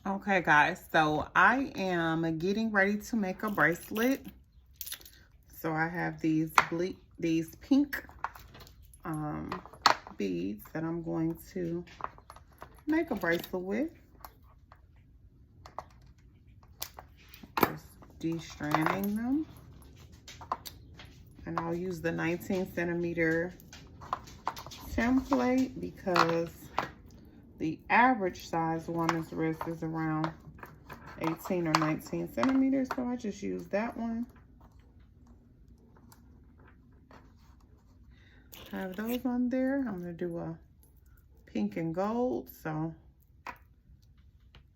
Okay guys, so I am getting ready to make a bracelet. So I have these pink beads that I'm going to make a bracelet with. Just de-stranding them. And I'll use the 19 centimeter template because the average size woman's wrist is around 18 or 19 centimeters. So I just use that one. Have those on there. I'm going to do a pink and gold. So I'm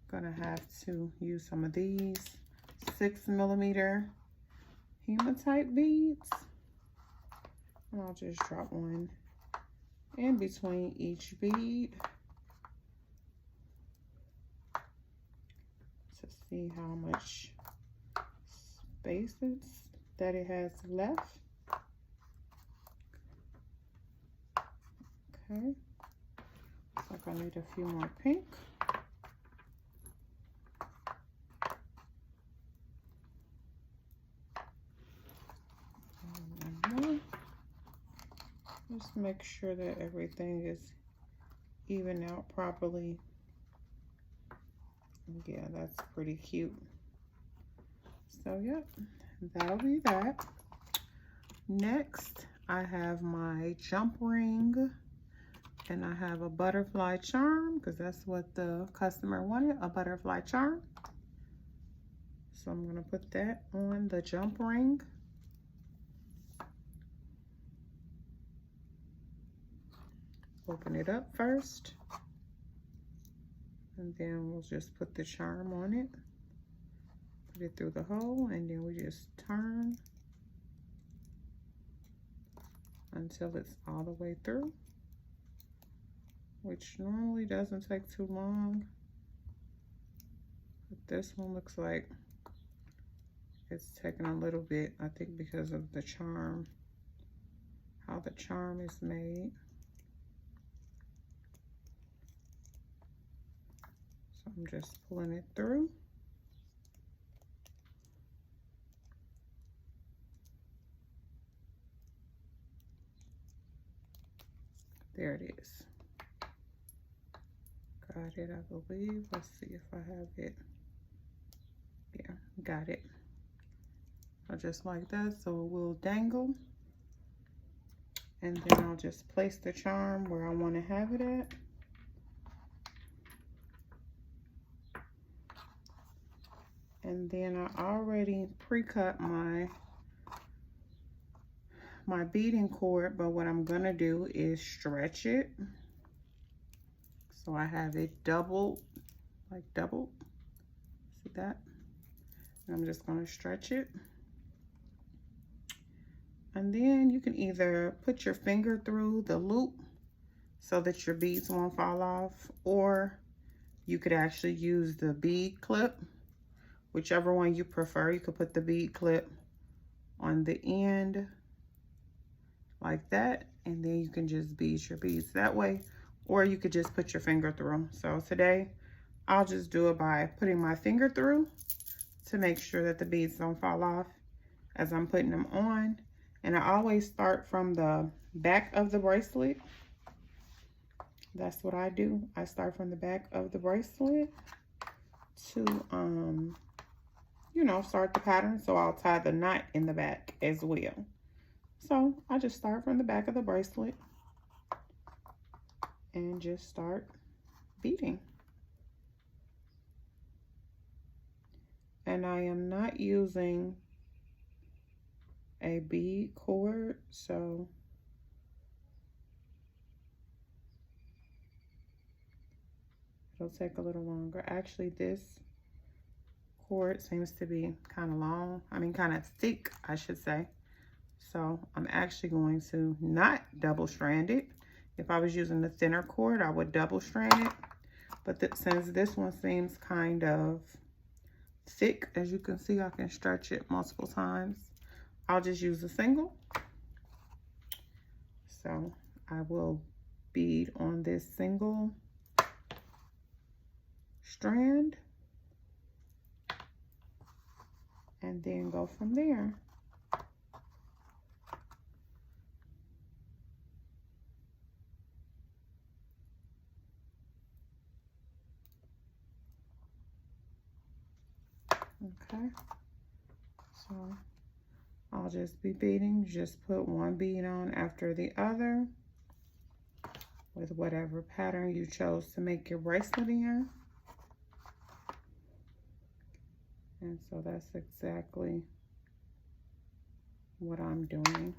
going to have to use some of these 6 millimeter hematite beads. And I'll just drop one in between each bead to see how much space that it has left. Okay, looks like I need a few more pink. Just make sure that everything is even out properly. Yeah, that's pretty cute. So yep, that'll be that. Next, I have my jump ring, and I have a butterfly charm because that's what the customer wanted, a butterfly charm. So I'm gonna put that on the jump ring. Open it up first, and then we'll just put the charm on it. Put it through the hole, and then we just turn until it's all the way through, which normally doesn't take too long. But this one looks like it's taking a little bit, I think because of the charm, how the charm is made. So I'm just pulling it through. There it is. Got it, I believe. Let's see if I have it. Yeah, got it. Just like that, so it will dangle. And then I'll just place the charm where I want to have it at. And then I already pre-cut my beading cord, but what I'm gonna do is stretch it. So I have it doubled, like doubled. See that? And I'm just gonna stretch it. And then you can either put your finger through the loop so that your beads won't fall off, or you could actually use the bead clip. Whichever one you prefer, you could put the bead clip on the end like that, and then you can just bead your beads that way, or you could just put your finger through them. So today, I'll just do it by putting my finger through to make sure that the beads don't fall off as I'm putting them on. And I always start from the back of the bracelet. That's what I do. I start from the back of the bracelet to, you know, start the pattern. So I'll tie the knot in the back as well. So I just start from the back of the bracelet and just start beading. And I am not using a bead cord, so it'll take a little longer. Actually, this cord seems to be kind of long. I mean, kind of thick, I should say. So I'm actually going to not double strand it. If I was using the thinner cord, I would double strand it. But since this one seems kind of thick, as you can see, I can stretch it multiple times. I'll just use a single. So I will bead on this single strand. and then go from there. Okay, so I'll just be beading. Just put one bead on after the other with whatever pattern you chose to make your bracelet in. And so that's exactly what I'm doing.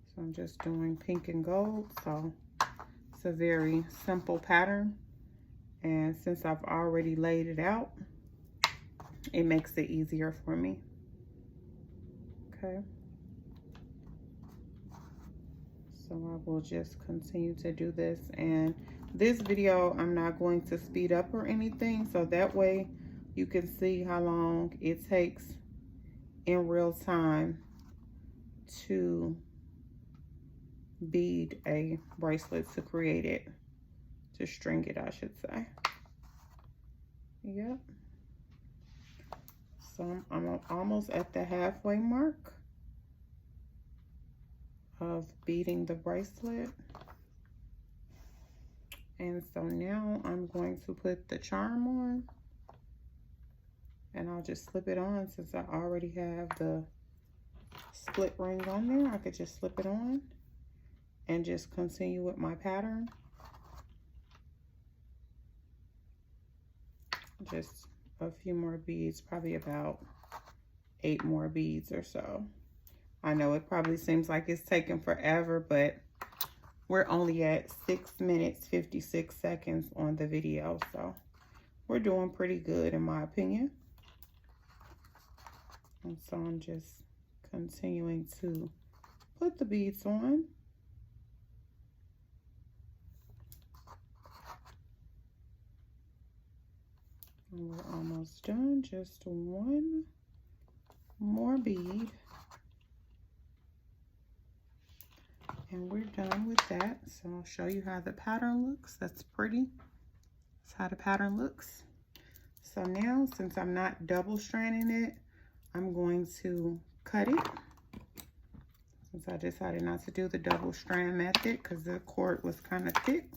So I'm just doing pink and gold. So it's a very simple pattern. And since I've already laid it out, it makes it easier for me. Okay. So I will just continue to do this. And this video, I'm not going to speed up or anything. So that way you can see how long it takes in real time to bead a bracelet, to create it, to string it, I should say. Yep. So I'm almost at the halfway mark of beading the bracelet. And so now I'm going to put the charm on, and I'll just slip it on. Since I already have the split ring on there, I could just slip it on and just continue with my pattern. Just a few more beads, probably about 8 more beads or so. I know it probably seems like it's taking forever, but we're only at 6 minutes 56 seconds on the video, so we're doing pretty good in my opinion. And so I'm just continuing to put the beads on. And we're almost done, just one more bead. And we're done with that. So I'll show you how the pattern looks. That's pretty. That's how the pattern looks. So now, since I'm not double stranding it, I'm going to cut it. Since I decided not to do the double strand method because the cord was kind of thick,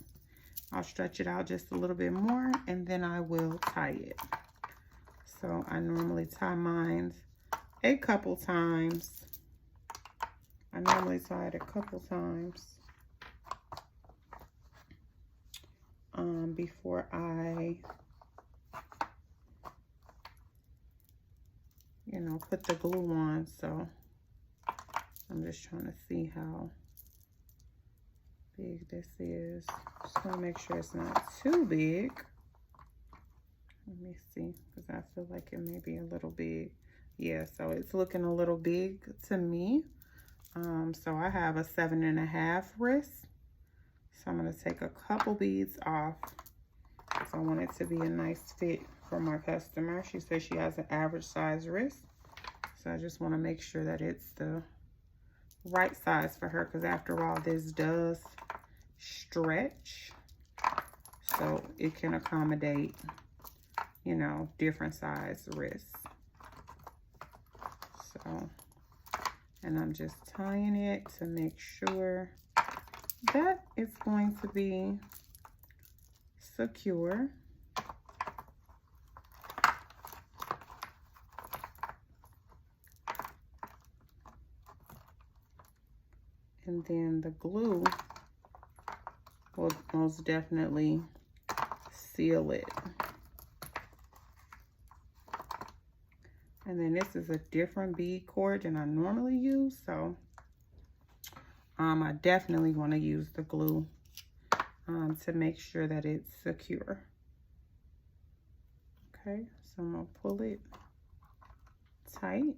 I'll stretch it out just a little bit more, and then I will tie it. So I normally tie mine a couple times. I normally tie it a couple times before I, put the glue on. So I'm just trying to see how big this is. Just want to make sure it's not too big. Let me see, because I feel like it may be a little big. Yeah, so it's looking a little big to me. So I have a 7.5 wrist. So I'm going to take a couple beads off. So I want it to be a nice fit for my customer. She says she has an average size wrist. So I just want to make sure that it's the right size for her, because after all, this does stretch. So it can accommodate, different size wrists. So, and I'm just tying it to make sure that it's going to be secure. And then the glue will most definitely seal it. And then this is a different bead cord than I normally use, so I definitely want to use the glue to make sure that it's secure. Okay, so I'm gonna pull it tight,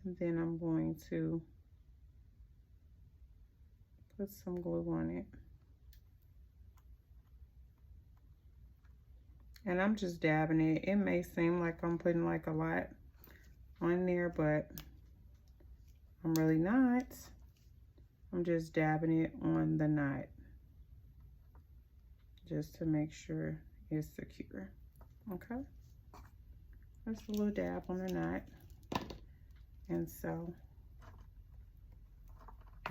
and then I'm going to put some glue on it. And I'm just dabbing it. It may seem like I'm putting like a lot on there, but I'm really not. I'm just dabbing it on the knot just to make sure it's secure. Okay. Just a little dab on the knot. And so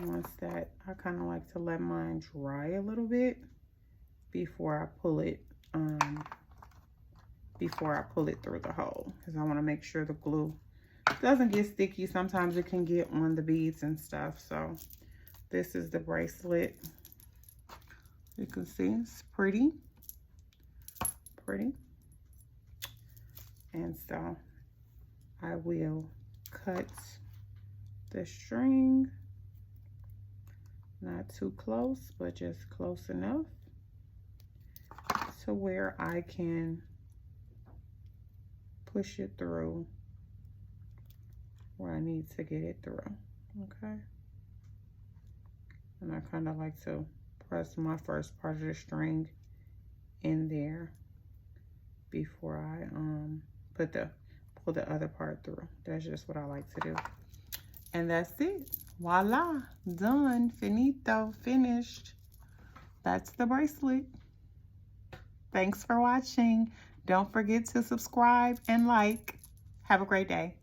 once that, I kind of like to let mine dry a little bit before I pull it through the hole, because I want to make sure the glue doesn't get sticky. Sometimes it can get on the beads and stuff. So this is the bracelet. You can see it's pretty. And so I will cut the string, not too close, but just close enough to where I can push it through where I need to get it through. Okay. And I kind of like to press my first part of the string in there before I pull the other part through. That's just what I like to do. And that's it. Voila, done, finito, finished. That's the bracelet. Thanks for watching. Don't forget to subscribe and like. Have a great day.